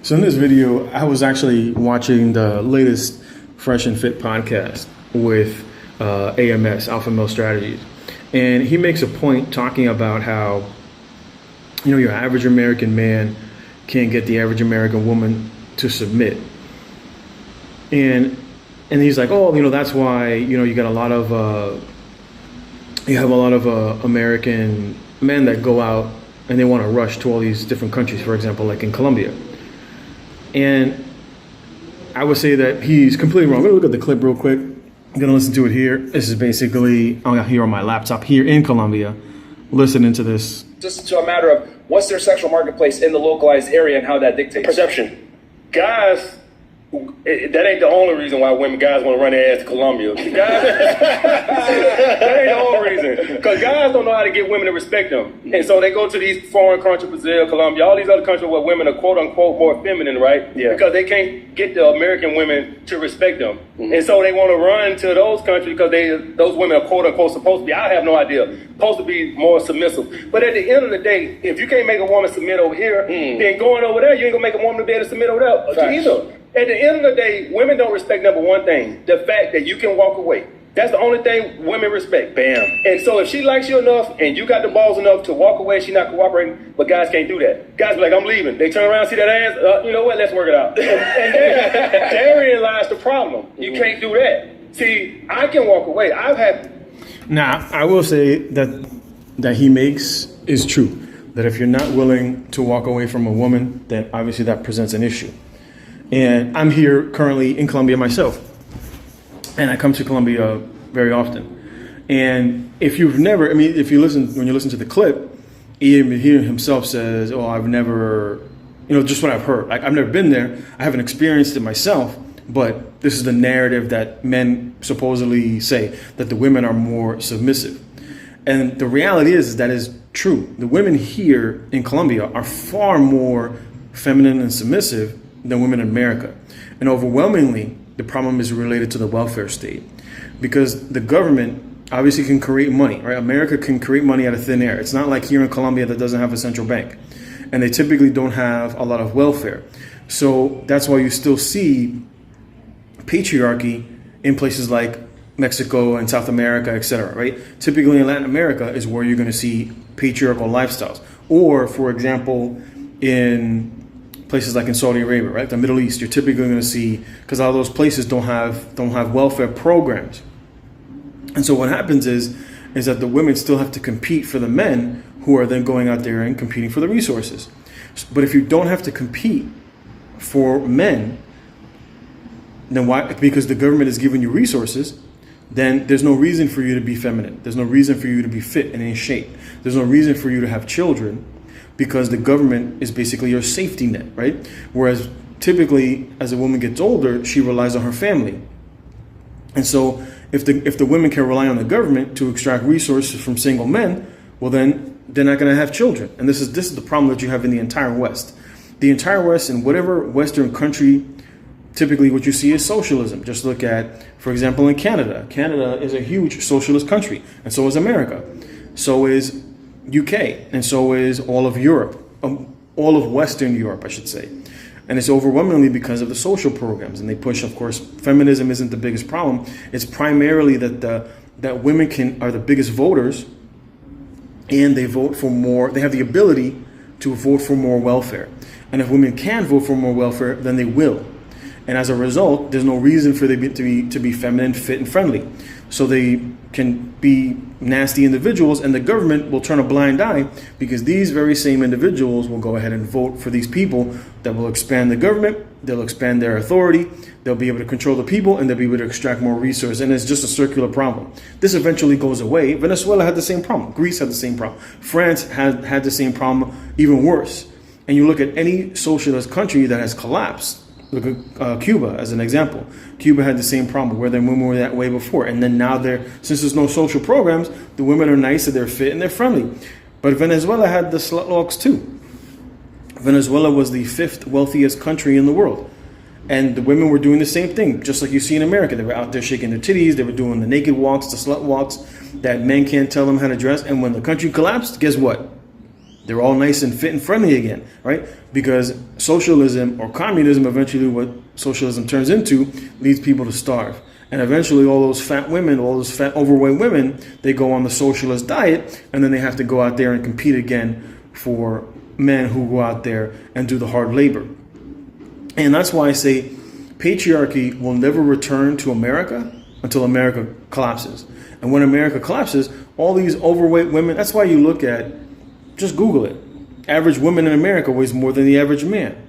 So in this video, I was actually watching the latest Fresh and Fit podcast with AMS, Alpha Male Strategies. And he makes a point talking about how, your average American man can't get the average American woman to submit. And he's like, that's why, you got a lot of, you have a lot of American men that go out and they want to rush to all these different countries, for example, like in Colombia. And I would say that he's completely wrong. I'm going to look at the clip real quick. I'm going to listen to it here. This is basically, I'm here on my laptop here in Colombia, listening to this. Just to a matter of what's their sexual marketplace in the localized area and how that dictates. Perception. Guys, that ain't the only reason why guys want to run their ass to Colombia. Guys, that ain't the only reason. Because guys don't know how to get women to respect them. And so they go to these foreign countries, Brazil, Colombia, all these other countries where women are quote unquote more feminine, right? Yeah. Because they can't get the American women to respect them. Mm-hmm. And so they want to run to those countries because those women are quote unquote supposed to be, I have no idea, supposed to be more submissive. But at the end of the day, if you can't make a woman submit over here, then going over there, you ain't gonna make a woman to be able to submit over there either. At the end of the day, women don't respect number one thing, the fact that you can walk away. That's the only thing women respect. Bam. And so if she likes you enough and you got the balls enough to walk away, she's not cooperating, but guys can't do that. Guys be like, I'm leaving. They turn around, see that ass, you know what, let's work it out. And therein lies the problem. You can't do that. See, I can walk away. Now, I will say that he makes is true. That if you're not willing to walk away from a woman, then obviously that presents an issue. And I'm here currently in Colombia myself. And I come to Colombia very often. And if you've never, when you listen to the clip, he himself says, I've never, just what I've heard. Like, I've never been there. I haven't experienced it myself. But this is the narrative that men supposedly say, that the women are more submissive. And the reality is that is true. The women here in Colombia are far more feminine and submissive than women in America. And overwhelmingly, the problem is related to the welfare state. Because the government obviously can create money, right? America can create money out of thin air. It's not like here in Colombia that doesn't have a central bank. And they typically don't have a lot of welfare. So that's why you still see patriarchy in places like Mexico and South America, etc., right? Typically in Latin America is where you're going to see patriarchal lifestyles. Or, for example, in places like in Saudi Arabia, right? The Middle East, you're typically going to see, because all those places don't have welfare programs. And so what happens is that the women still have to compete for the men who are then going out there and competing for the resources. But if you don't have to compete for men, then why? Because the government is giving you resources, then there's no reason for you to be feminine. There's no reason for you to be fit and in shape. There's no reason for you to have children, because the government is basically your safety net, right? Whereas typically, as a woman gets older, she relies on her family. And so if the women can rely on the government to extract resources from single men, well then they're not going to have children. And this is the problem that you have in the entire West. The entire West, in whatever Western country, typically what you see is socialism. Just look at, for example, in Canada. Canada is a huge socialist country, and so is America. So is UK, and so is all of Europe, all of Western Europe, I should say. And it's overwhelmingly because of the social programs. And they push, of course, feminism isn't the biggest problem. It's primarily that women are the biggest voters, and they vote for more, they have the ability to vote for more welfare. And if women can vote for more welfare, then they will. And as a result, there's no reason for them to be feminine, fit, and friendly. So they can be nasty individuals, and the government will turn a blind eye, because these very same individuals will go ahead and vote for these people that will expand the government, they'll expand their authority, they'll be able to control the people, and they'll be able to extract more resources. And it's just a circular problem. This eventually goes away. Venezuela had the same problem. Greece had the same problem. France had the same problem, even worse. And you look at any socialist country that has collapsed. Look at Cuba as an example. Cuba had the same problem, where their women were that way before. And then now since there's no social programs, the women are nice and they're fit and they're friendly. But Venezuela had the slutwalks too. Venezuela was the 5th wealthiest country in the world. And the women were doing the same thing, just like you see in America. They were out there shaking their titties. They were doing the naked walks, the slut walks that men can't tell them how to dress. And when the country collapsed, guess what? They're all nice and fit and friendly again, right? Because socialism or communism, eventually what socialism turns into, leads people to starve. And eventually all those fat women, all those fat overweight women, they go on the socialist diet, and then they have to go out there and compete again for men who go out there and do the hard labor. And that's why I say patriarchy will never return to America until America collapses. And when America collapses, all these overweight women, that's why you look at, just Google it, average woman in America weighs more than the average man.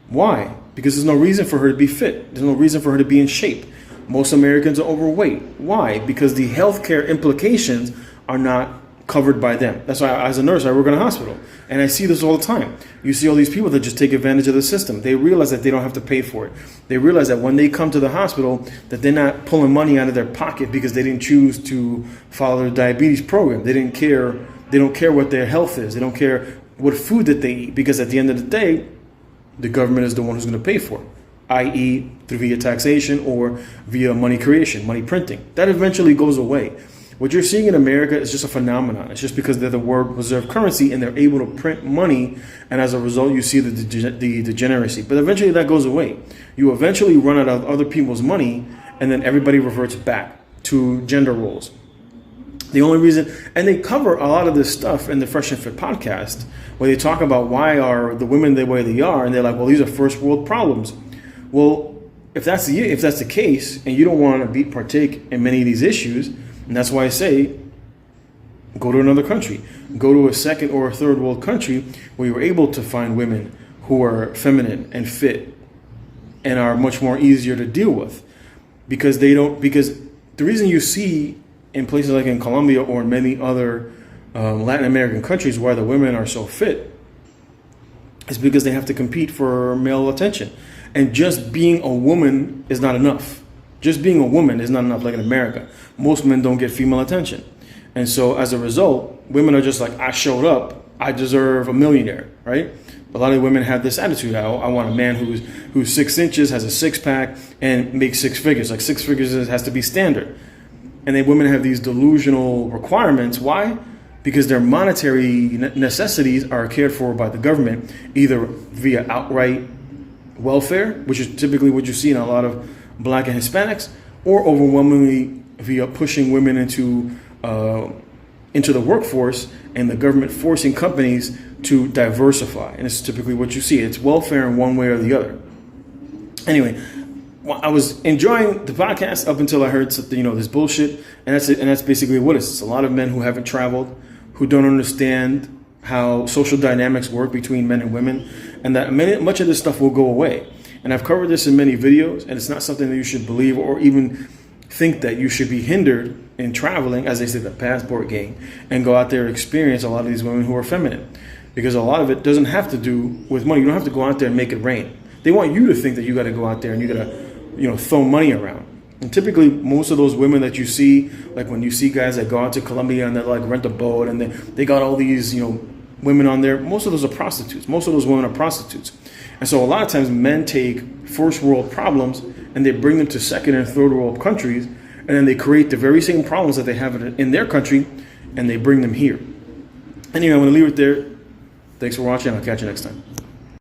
Why? Because there's no reason for her to be fit. There's no reason for her to be in shape. Most Americans are overweight. Why? Because the healthcare implications are not covered by them. That's why, as a nurse, I work in a hospital, and I see this all the time. You see all these people that just take advantage of the system. They realize that they don't have to pay for it. They realize that when they come to the hospital, that they're not pulling money out of their pocket because they didn't choose to follow their diabetes program. They didn't care. They don't care what their health is. They don't care what food that they eat, because at the end of the day, the government is the one who's going to pay for it, i.e. through via taxation or via money creation, money printing. That eventually goes away. What you're seeing in America is just a phenomenon. It's just because they're the world reserve currency and they're able to print money, and as a result, you see the degeneracy. But eventually that goes away. You eventually run out of other people's money, and then everybody reverts back to gender roles. The only reason, and they cover a lot of this stuff in the Fresh and Fit podcast, where they talk about why are the women the way they are, and they're like, well, these are first world problems. Well, if that's the case, and you don't want to partake in many of these issues, and that's why I say, go to another country. Go to a second or a third world country where you're able to find women who are feminine and fit and are much more easier to deal with. Because the reason you see in places like in Colombia or in many other Latin American countries why the women are so fit is because they have to compete for male attention. And just being a woman is not enough. Just being a woman is not enough, like in America. Most men don't get female attention. And so as a result, women are just like, I showed up, I deserve a millionaire, right? A lot of women have this attitude. I want a man who's 6 inches, has a six-pack, and makes 6 figures. Like 6 figures has to be standard. And then women have these delusional requirements. Why? Because their monetary necessities are cared for by the government, either via outright welfare, which is typically what you see in a lot of Black and Hispanics, or overwhelmingly via pushing women into the workforce and the government forcing companies to diversify. And it's typically what you see. It's welfare in one way or the other. Anyway, I was enjoying the podcast up until I heard this bullshit, and that's it. And that's basically what it is. It's a lot of men who haven't traveled, who don't understand how social dynamics work between men and women, and that much of this stuff will go away. And I've covered this in many videos, and it's not something that you should believe or even think that you should be hindered in traveling, as they say, the passport game, and go out there and experience a lot of these women who are feminine. Because a lot of it doesn't have to do with money. You don't have to go out there and make it rain. They want you to think that you got to go out there and you got to, throw money around. And typically, most of those women that you see, like when you see guys that go out to Colombia and they like rent a boat and they got all these, women on there, most of those are prostitutes. Most of those women are prostitutes. And so a lot of times men take first world problems and they bring them to second and third world countries, and then they create the very same problems that they have in their country, and they bring them here. Anyway, I'm going to leave it there. Thanks for watching. I'll catch you next time.